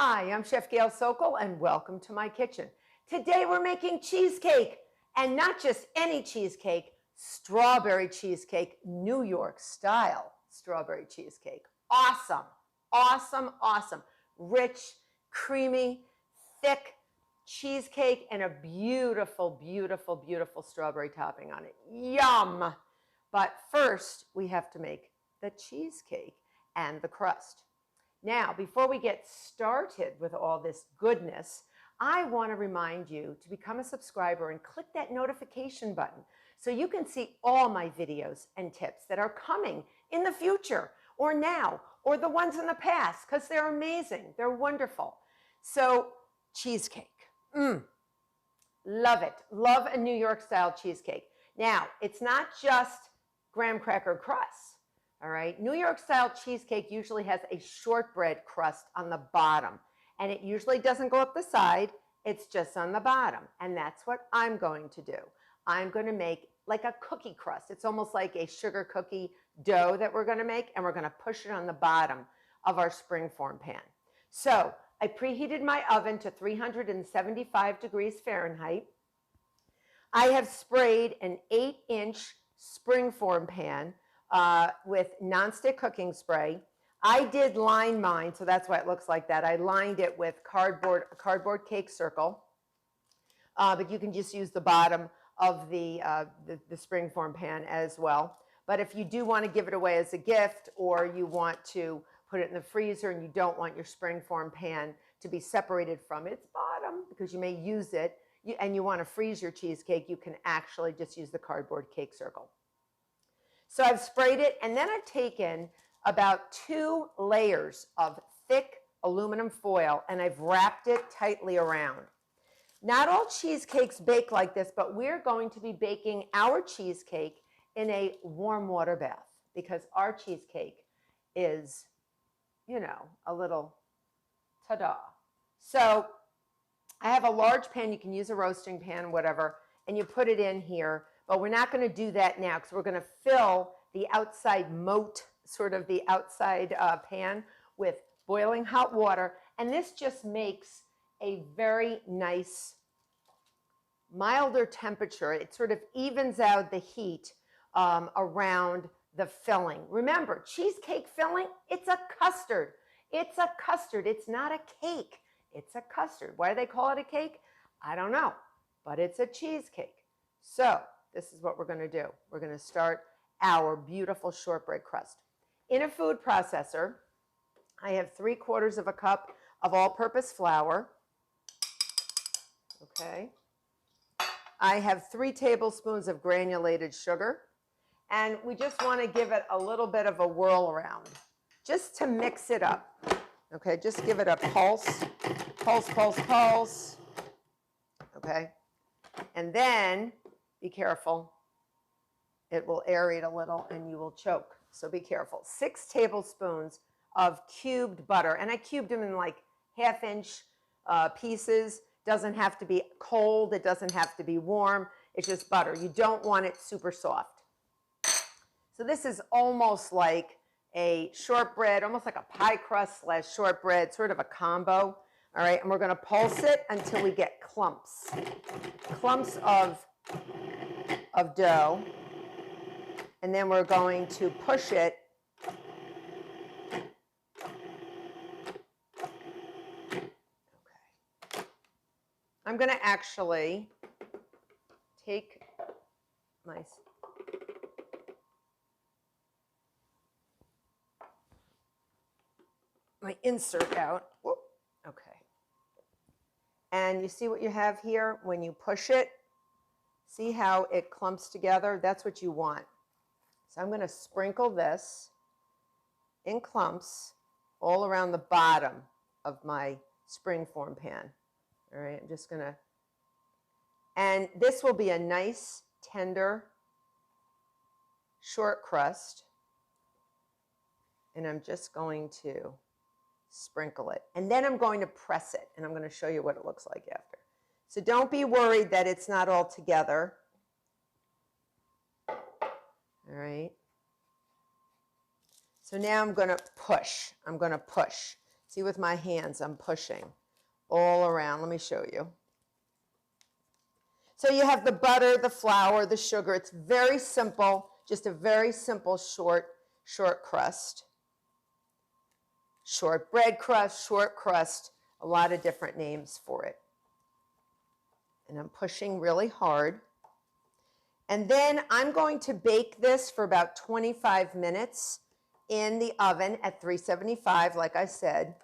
Hi, I'm Chef Gail Sokol and welcome to my kitchen. Today we're making cheesecake, and not just any cheesecake, strawberry cheesecake, New York style strawberry cheesecake. Awesome, awesome, awesome. Rich, creamy, thick cheesecake and a beautiful, beautiful, beautiful strawberry topping on it. Yum! But first we have to make the cheesecake and the crust. Now, before we get started with all this goodness, I want to remind you to become a subscriber and click that notification button so you can see all my videos and tips that are coming in the future or now or the ones in the past, because they're amazing. They're wonderful. So, cheesecake. Love it. Love a New York style cheesecake. Now, it's not just graham cracker crust. All right, New York style cheesecake usually has a shortbread crust on the bottom, and it usually doesn't go up the side, it's just on the bottom, and that's what I'm going to do. I'm going to make like a cookie crust. It's almost like a sugar cookie dough that we're going to make, and we're going to push it on the bottom of our springform pan. So I preheated my oven to 375 degrees Fahrenheit. I have sprayed an 8-inch springform pan with nonstick cooking spray. I did line mine, so that's why it looks like that. I lined it with cardboard cake circle, but you can just use the bottom of the springform pan as well. But if you do want to give it away as a gift, or you want to put it in the freezer and you don't want your springform pan to be separated from its bottom because you may use it, and you want to freeze your cheesecake, you can actually just use the cardboard cake circle. So I've sprayed it, and then I've taken about 2 layers of thick aluminum foil, and I've wrapped it tightly around. Not all cheesecakes bake like this, but we're going to be baking our cheesecake in a warm water bath because our cheesecake is, you know, a little ta-da. So I have a large pan. You can use a roasting pan, whatever, and you put it in here. But we're not going to do that now because we're going to fill the outside moat, sort of the outside pan, with boiling hot water. And this just makes a very nice, milder temperature. It sort of evens out the heat around the filling. Remember, cheesecake filling, it's a custard. It's a custard. It's not a cake. It's a custard. Why do they call it a cake? I don't know, but it's a cheesecake. So this is what we're going to do. We're going to start our beautiful shortbread crust. In a food processor, I have 3/4 of a cup of all-purpose flour. Okay. I have 3 tablespoons of granulated sugar. And we just want to give it a little bit of a whirl around, just to mix it up. Okay, just give it a pulse, pulse, pulse, pulse. Okay. And then be careful. It will aerate a little and you will choke. So be careful. 6 tablespoons of cubed butter. And I cubed them in like 1/2-inch pieces. Doesn't have to be cold. It doesn't have to be warm. It's just butter. You don't want it super soft. So this is almost like a shortbread, almost like a pie crust / shortbread, sort of a combo. All right. And we're going to pulse it until we get clumps. Clumps of dough, and then we're going to push it okay. I'm going to actually take my insert out. Whoop. Okay. And you see what you have here when you push it? See how it clumps together? That's what you want. So I'm going to sprinkle this in clumps all around the bottom of my springform pan. All right, I'm just going to, and this will be a nice, tender, short crust. And I'm just going to sprinkle it. And then I'm going to press it, and I'm going to show you what it looks like after. So don't be worried that it's not all together. All right. So now I'm going to push. See, with my hands, I'm pushing all around. Let me show you. So you have the butter, the flour, the sugar. It's very simple, just a very simple short crust. Shortbread crust, short crust, a lot of different names for it. And I'm pushing really hard. And then I'm going to bake this for about 25 minutes in the oven at 375, like I said.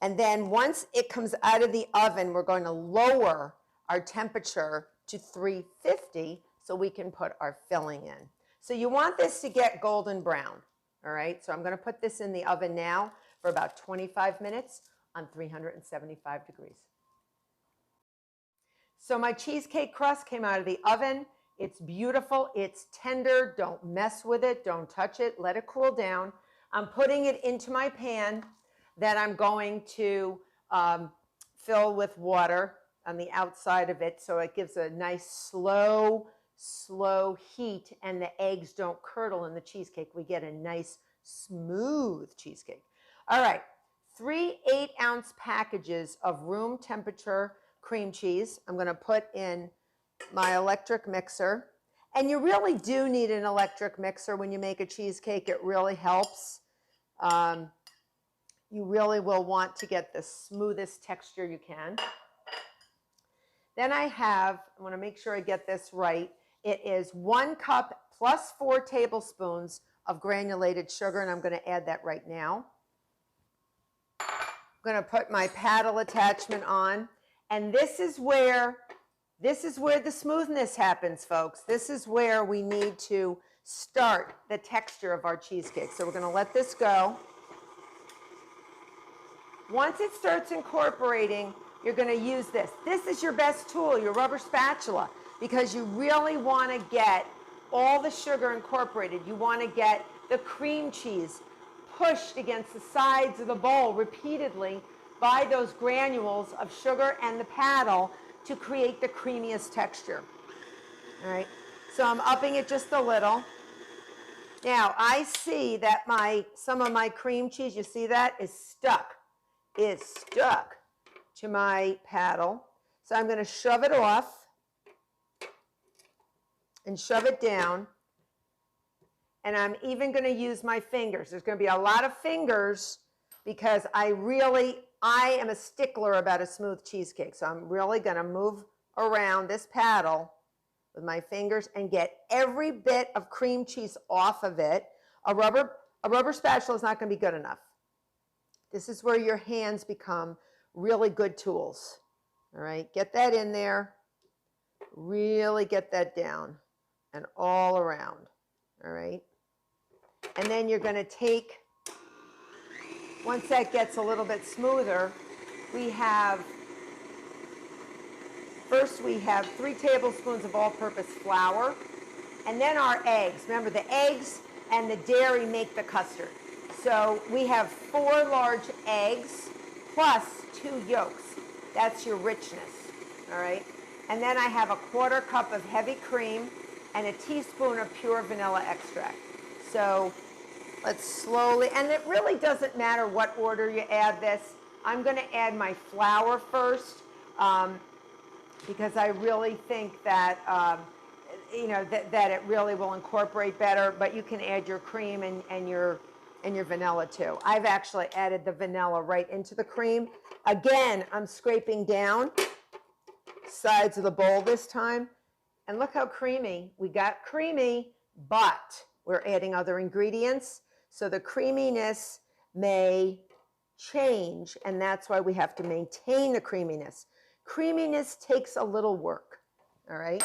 And then once it comes out of the oven, we're going to lower our temperature to 350 so we can put our filling in. So you want this to get golden brown, all right? So I'm going to put this in the oven now for about 25 minutes on 375 degrees. So my cheesecake crust came out of the oven. It's beautiful. It's tender. Don't mess with it. Don't touch it. Let it cool down. I'm putting it into my pan that I'm going to fill with water on the outside of it so it gives a nice slow heat and the eggs don't curdle in the cheesecake. We get a nice smooth cheesecake. All right, 3 8-ounce packages of room temperature cream cheese. I'm going to put in my electric mixer. And you really do need an electric mixer when you make a cheesecake. It really helps. You really will want to get the smoothest texture you can. Then I want to make sure I get this right. It is 1 cup plus 4 tablespoons of granulated sugar, and I'm going to add that right now. I'm going to put my paddle attachment on, and this is where the smoothness happens, folks. This is where we need to start the texture of our cheesecake. So we're going to let this go. Once it starts incorporating, you're going to use this. This is your best tool, your rubber spatula, because you really want to get all the sugar incorporated. You want to get the cream cheese pushed against the sides of the bowl repeatedly by those granules of sugar and the paddle to create the creamiest texture. All right, so I'm upping it just a little. Now I see that some of my cream cheese, you see that, is stuck to my paddle. So I'm going to shove it off and shove it down. And I'm even going to use my fingers. There's going to be a lot of fingers because I am a stickler about a smooth cheesecake. So I'm really going to move around this paddle with my fingers and get every bit of cream cheese off of it. A rubber spatula is not going to be good enough. This is where your hands become really good tools. All right, get that in there. Really get that down and all around. All right. And then you're going to take, once that gets a little bit smoother, we have 3 tablespoons of all-purpose flour, and then our eggs. Remember, the eggs and the dairy make the custard. So we have 4 large eggs plus 2 yolks. That's your richness, all right? And then I have a 1/4 cup of heavy cream and a teaspoon of pure vanilla extract. So let's slowly, and it really doesn't matter what order you add this. I'm going to add my flour first because I really think that, that it really will incorporate better, but you can add your cream and your vanilla too. I've actually added the vanilla right into the cream. Again, I'm scraping down sides of the bowl this time. And look how creamy. We got creamy, but we're adding other ingredients. So the creaminess may change, and that's why we have to maintain the creaminess. Creaminess takes a little work, all right?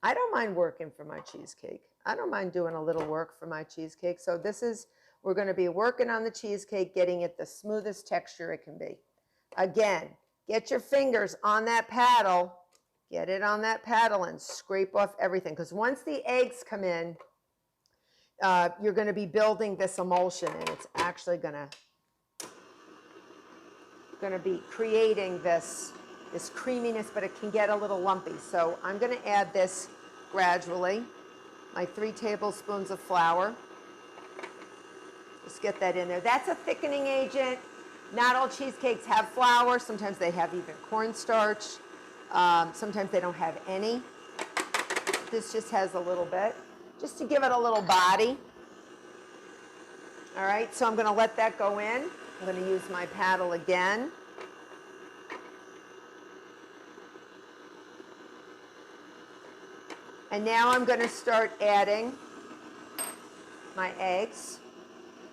I don't mind working for my cheesecake. I don't mind doing a little work for my cheesecake. So we're going to be working on the cheesecake, getting it the smoothest texture it can be. Again, get your fingers on that paddle. Get it on that paddle and scrape off everything. Because once the eggs come in, you're going to be building this emulsion, and it's actually going to be creating this creaminess, but it can get a little lumpy. So I'm going to add this gradually. My 3 tablespoons of flour. Just get that in there. That's a thickening agent. Not all cheesecakes have flour. Sometimes they have even cornstarch. Sometimes they don't have any. This just has a little bit, just to give it a little body. All right, so I'm going to let that go in. I'm going to use my paddle again. And now I'm going to start adding my eggs.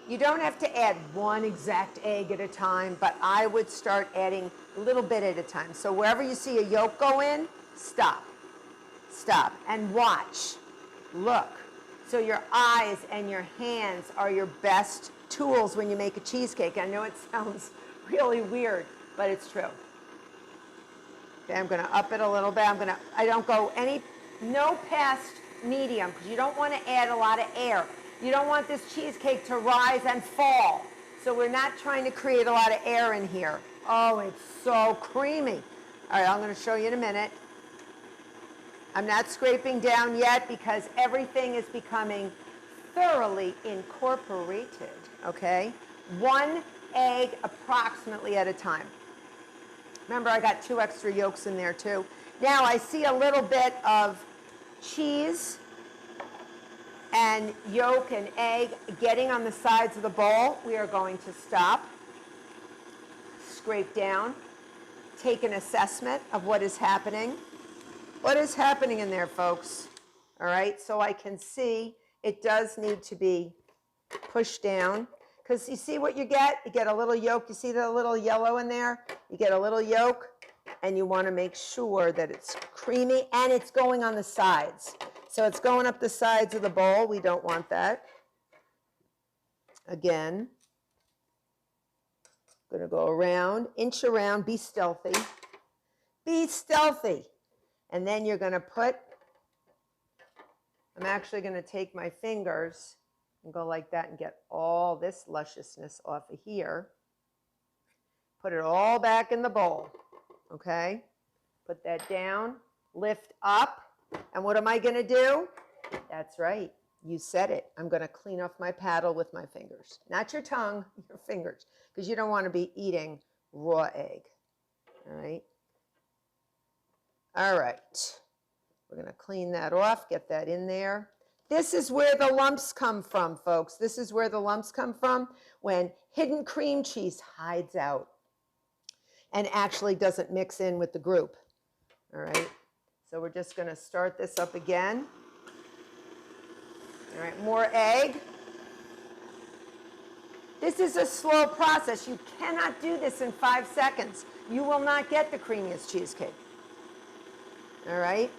You don't have to add one exact egg at a time, but I would start adding a little bit at a time. So wherever you see a yolk go in, stop. Stop and watch. Look. So your eyes and your hands are your best tools when you make a cheesecake. I know it sounds really weird, but it's true. Okay, I'm going to up it a little bit. I don't go no past medium, because you don't want to add a lot of air. You don't want this cheesecake to rise and fall. So we're not trying to create a lot of air in here. Oh, it's so creamy. All right, I'm going to show you in a minute. I'm not scraping down yet because everything is becoming thoroughly incorporated, okay? 1 egg approximately at a time. Remember, I got 2 extra yolks in there too. Now I see a little bit of cheese and yolk and egg getting on the sides of the bowl. We are going to stop, scrape down, take an assessment of what is happening. What is happening in there, folks? All right, so I can see it does need to be pushed down, because you see what you get? You get a little yolk. You see the little yellow in there? You get a little yolk, and you want to make sure that it's creamy and it's going on the sides. So it's going up the sides of the bowl. We don't want that. Again, I'm going to go around, inch around, be stealthy. Be stealthy. And then you're going to I'm actually going to take my fingers and go like that and get all this lusciousness off of here. Put it all back in the bowl, okay? Put that down, lift up, and what am I going to do? That's right, you said it. I'm going to clean off my paddle with my fingers. Not your tongue, your fingers, because you don't want to be eating raw egg, all right? All right, we're going to clean that off, get that in there. This is where the lumps come from, folks. This is where the lumps come from when hidden cream cheese hides out and actually doesn't mix in with the group. All right, so we're just going to start this up again. All right, more egg. This is a slow process. You cannot do this in 5 seconds. You will not get the creamiest cheesecake. All right.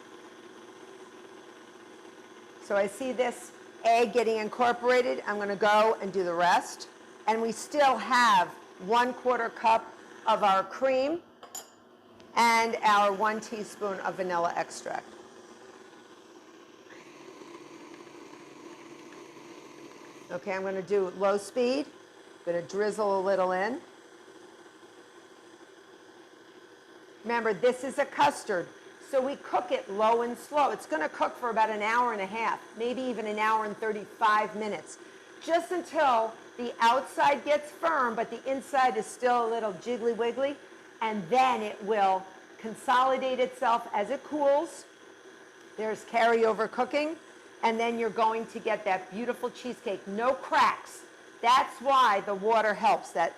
So I see this egg getting incorporated. I'm going to go and do the rest. And we still have 1/4 cup of our cream and our 1 teaspoon of vanilla extract. Okay, I'm going to do low speed. I'm going to drizzle a little in. Remember, this is a custard. So we cook it low and slow. It's going to cook for about 1.5 hours, maybe even 1 hour and 35 minutes, just until the outside gets firm, but the inside is still a little jiggly wiggly, and then it will consolidate itself as it cools. There's carryover cooking, and then you're going to get that beautiful cheesecake, no cracks. That's why the water helps, that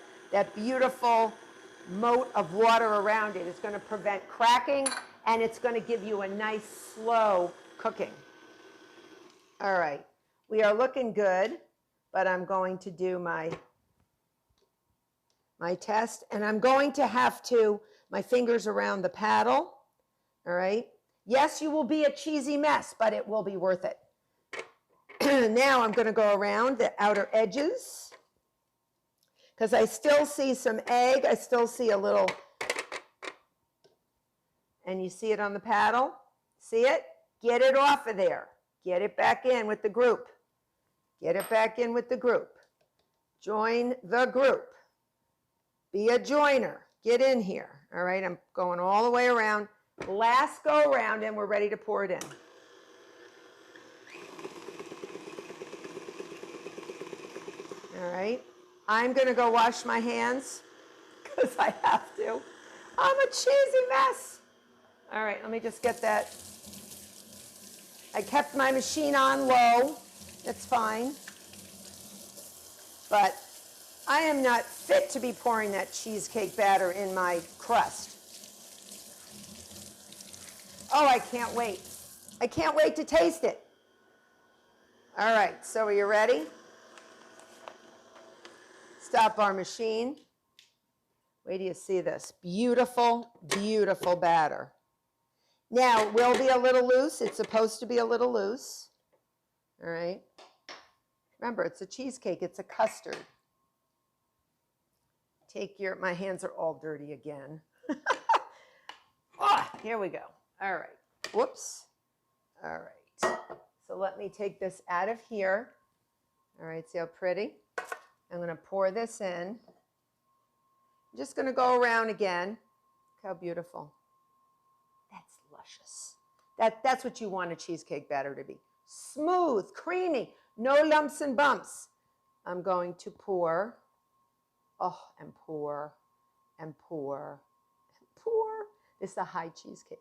beautiful moat of water around it is going to prevent cracking, and it's going to give you a nice slow cooking. All right, we are looking good, but I'm going to do my test, and I'm going to have my fingers around the paddle. All right, yes, you will be a cheesy mess, but it will be worth it. Now I'm going to go around the outer edges, because I still see some egg. I still see a little. And you see it on the paddle? See it? Get it off of there. Get it back in with the group. Get it back in with the group. Join the group. Be a joiner. Get in here. All right, I'm going all the way around. Last go around, and we're ready to pour it in. All right, I'm going to go wash my hands. because I have to. I'm a cheesy mess. All right, let me just get that. I kept my machine on low. It's fine. But I am not fit to be pouring that cheesecake batter in my crust. Oh, I can't wait. I can't wait to taste it. All right, so are you ready? Stop our machine. Wait till you see this. Beautiful, beautiful batter. Now, it will be a little loose. It's supposed to be a little loose. All right. Remember, it's a cheesecake. It's a custard. My hands are all dirty again. Here we go. All right. Whoops. All right. So let me take this out of here. All right, see how pretty? I'm going to pour this in. I'm just going to go around again. Look how beautiful. That's luscious. That's what you want a cheesecake batter to be. Smooth, creamy, no lumps and bumps. I'm going to pour. Oh, and pour, and pour, and pour. This is a high cheesecake.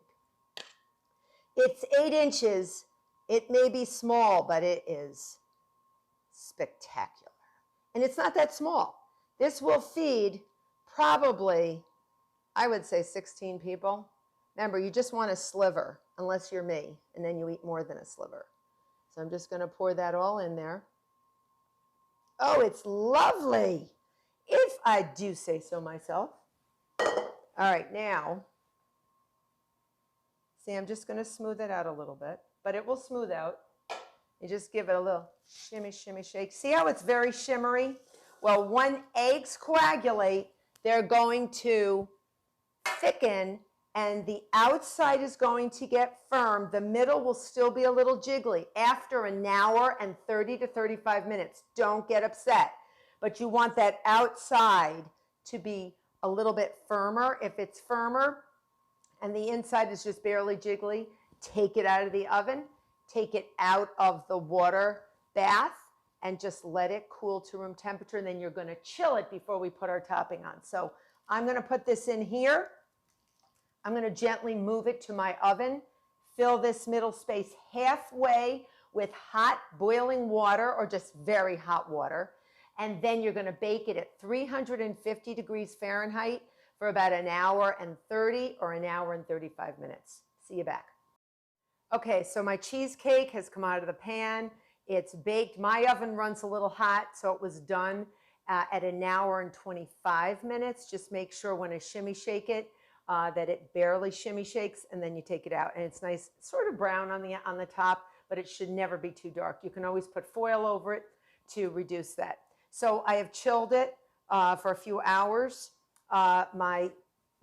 It's 8 inches. It may be small, but it is spectacular. And it's not that small. This will feed probably, I would say 16 people. Remember, you just want a sliver, unless you're me, and then you eat more than a sliver. So I'm just going to pour that all in there. Oh, it's lovely, if I do say so myself. All right, now, see, I'm just going to smooth it out a little bit, but it will smooth out. You just give it a little shimmy, shimmy, shake. See how it's very shimmery? Well, when eggs coagulate, they're going to thicken, and the outside is going to get firm. The middle will still be a little jiggly after an hour and 30 to 35 minutes. Don't get upset. But you want that outside to be a little bit firmer. If it's firmer and the inside is just barely jiggly, take it out of the oven, take it out of the water bath, and just let it cool to room temperature. And then you're going to chill it before we put our topping on. So I'm going to put this in here. I'm going to gently move it to my oven, fill this middle space halfway with hot boiling water or just very hot water. And then you're going to bake it at 350 degrees Fahrenheit for about an hour and 30 or an hour and 35 minutes. See you back. Okay, so my cheesecake has come out of the pan. It's baked. My oven runs a little hot, so it was done at an hour and 25 minutes. Just make sure when I shimmy shake it, that it barely shimmy shakes, and then you take it out. And it's nice, sort of brown on the top, but it should never be too dark. You can always put foil over it to reduce that. So I have chilled it for a few hours. My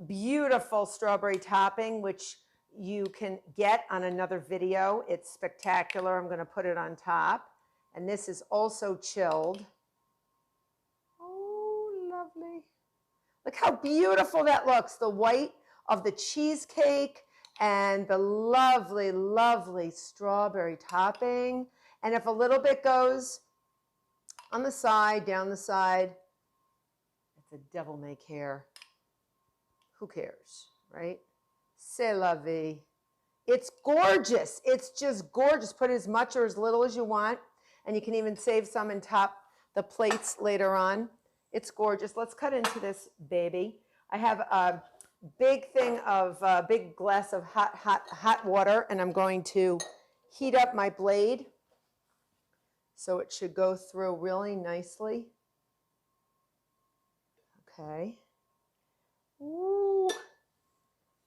beautiful strawberry topping, which you can get on another video. It's spectacular. I'm going to put it on top. And this is also chilled. Oh, lovely. Look how beautiful that looks. The white of the cheesecake and the lovely, lovely strawberry topping. And if a little bit goes on the side, down the side, it's a devil-may-care. Who cares, right? C'est la vie. It's gorgeous. It's just gorgeous. Put as much or as little as you want. And you can even save some and top the plates later on. It's gorgeous. Let's cut into this baby. I have a big thing of, big glass of hot water, and I'm going to heat up my blade so it should go through really nicely. Okay. Ooh.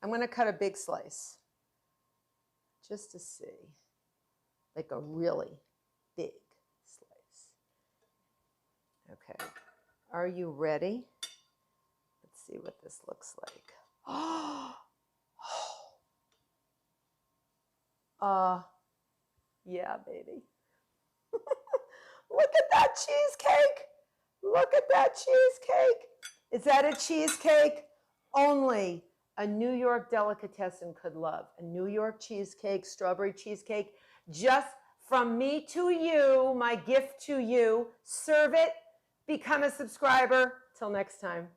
I'm going to cut a big slice just to see, like a really big slice. Okay. Are you ready? Let's see what this looks like. Yeah, baby. Look at that cheesecake. Look at that cheesecake. Is that a cheesecake? Only a New York delicatessen could love. A New York cheesecake, strawberry cheesecake, just from me to you, my gift to you. Serve it, become a subscriber. Till next time.